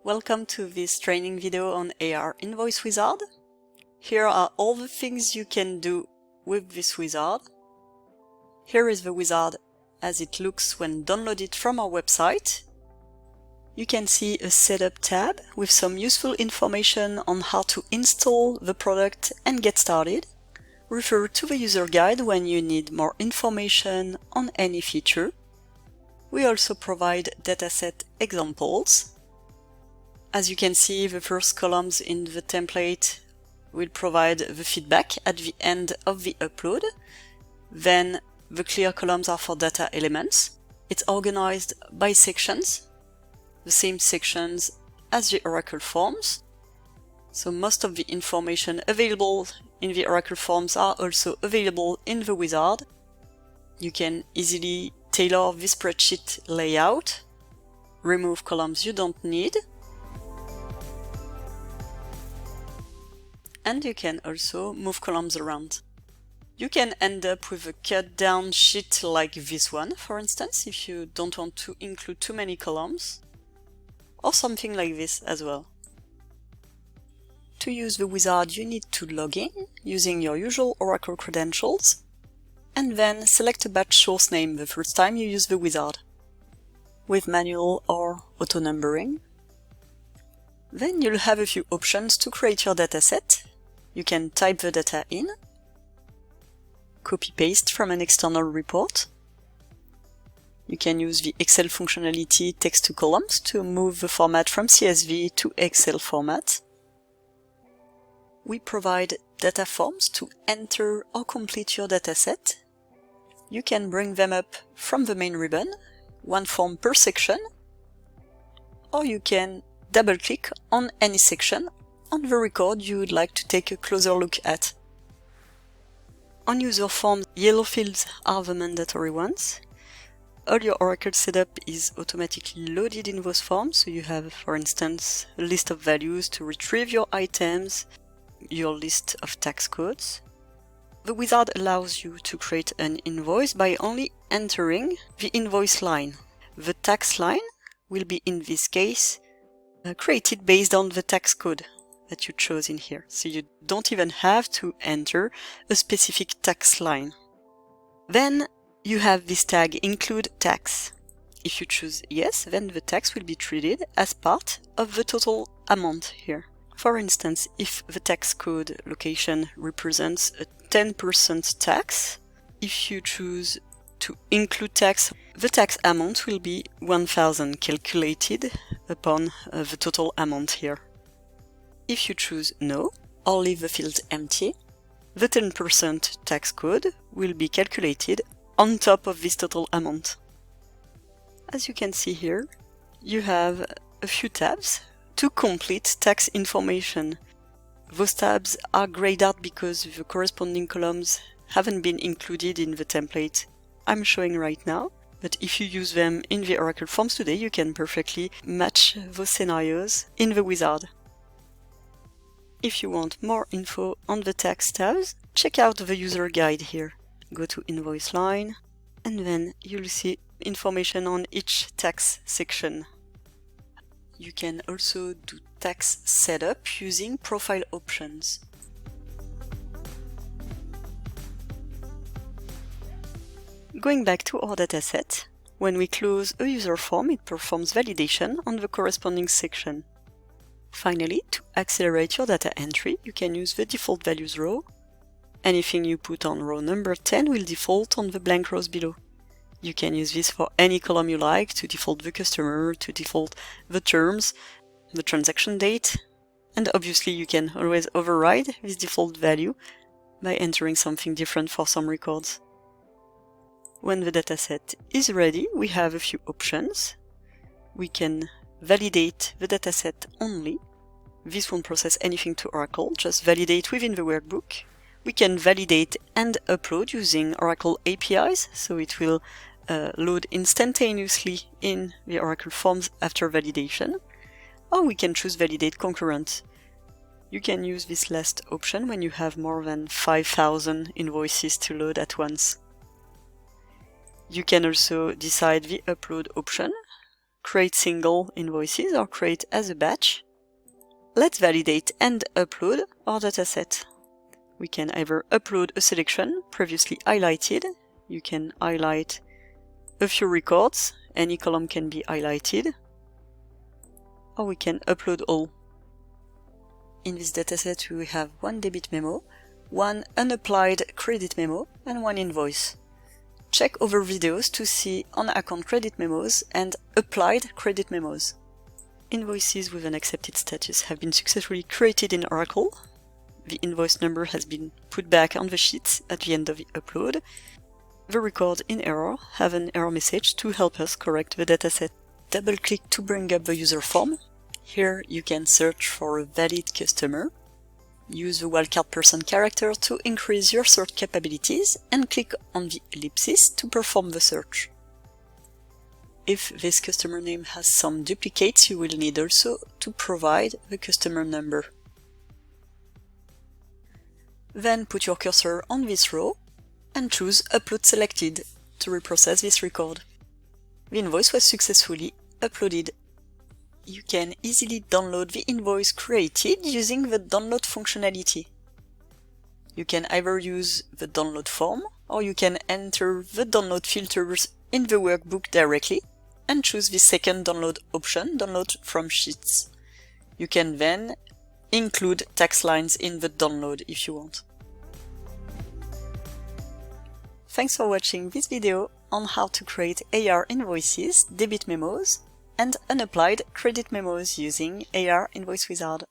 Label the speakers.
Speaker 1: Welcome to this training video on AR Invoice Wizard. Here are all the things you can do with this wizard. Here is the wizard as it looks when downloaded from our website. You can see a Setup tab with some useful information on how to install the product and get started. Refer to the user guide when you need more information on any feature. We also provide dataset examples. As you can see, the first columns in the template will provide the feedback at the end of the upload. Then the clear columns are for data elements. It's organized by sections, the same sections as the Oracle forms. So most of the information available in the Oracle forms are also available in the wizard. You can easily tailor the spreadsheet layout, remove columns you don't need, and you can also move columns around. You can end up with a cut down sheet like this one, for instance, if you don't want to include too many columns, or something like this as well. To use the wizard, you need to log in using your usual Oracle credentials, and then select a batch source name the first time you use the wizard, with manual or auto numbering. Then you'll have a few options to create your dataset. You can type the data in, copy-paste from an external report. You can use the Excel functionality text to columns to move the format from CSV to Excel format. We provide data forms to enter or complete your dataset. You can bring them up from the main ribbon, one form per section, or you can double-click on any section on the record you would like to take a closer look at. On user forms, yellow fields are the mandatory ones. All your Oracle setup is automatically loaded in those forms, so you have, for instance, a list of values to retrieve your items, your list of tax codes. The wizard allows you to create an invoice by only entering the invoice line. The tax line will be, in this case, created based on the tax code that you chose in here, so you don't even have to enter a specific tax line. Then you have this tag include tax. If you choose yes, then the tax will be treated as part of the total amount here. For instance, if the tax code location represents a 10% tax, if you choose to include tax, the tax amount will be 1,000 calculated upon the total amount here. If you choose no, or leave the fields empty, the 10% tax code will be calculated on top of this total amount. As you can see here, you have a few tabs to complete tax information. Those tabs are grayed out because the corresponding columns haven't been included in the template I'm showing right now, but if you use them in the Oracle forms today, you can perfectly match those scenarios in the wizard. If you want more info on the tax tabs, check out the user guide here. Go to Invoice Line, and then you'll see information on each tax section. You can also do tax setup using profile options. Going back to our dataset, when we close a user form, it performs validation on the corresponding section. Finally, to accelerate your data entry, you can use the default values row. Anything you put on row number 10 will default on the blank rows below. You can use this for any column you like, to default the customer, to default the terms, the transaction date, and obviously you can always override this default value by entering something different for some records. When the dataset is ready, we have a few options. We can validate the dataset only. This won't process anything to Oracle, just validate within the workbook. We can validate and upload using Oracle APIs, so it will load instantaneously in the Oracle forms after validation. Or we can choose validate concurrent. You can use this last option when you have more than 5,000 invoices to load at once. You can also decide the upload option, create single invoices or create as a batch. Let's validate and upload our dataset. We can either upload a selection previously highlighted. You can highlight a few records, any column can be highlighted, or we can upload all. In this dataset we have one debit memo, one unapplied credit memo, and one invoice. Check other videos to see on-account credit memos and applied credit memos. Invoices with an accepted status have been successfully created in Oracle. The invoice number has been put back on the sheet at the end of the upload. The record in error have an error message to help us correct the dataset. Double-click to bring up the user form. Here you can search for a valid customer. Use the wildcard person character to increase your search capabilities and click on the ellipsis to perform the search. If this customer name has some duplicates, you will need also to provide the customer number. Then put your cursor on this row and choose Upload Selected to reprocess this record. The invoice was successfully uploaded. You can easily download the invoice created using the download functionality. You can either use the download form or you can enter the download filters in the workbook directly and choose the second download option, Download from Sheets. You can then include tax lines in the download if you want. Thanks for watching this video on how to create AR invoices, debit memos, and unapplied credit memos using AR Invoice Wizard.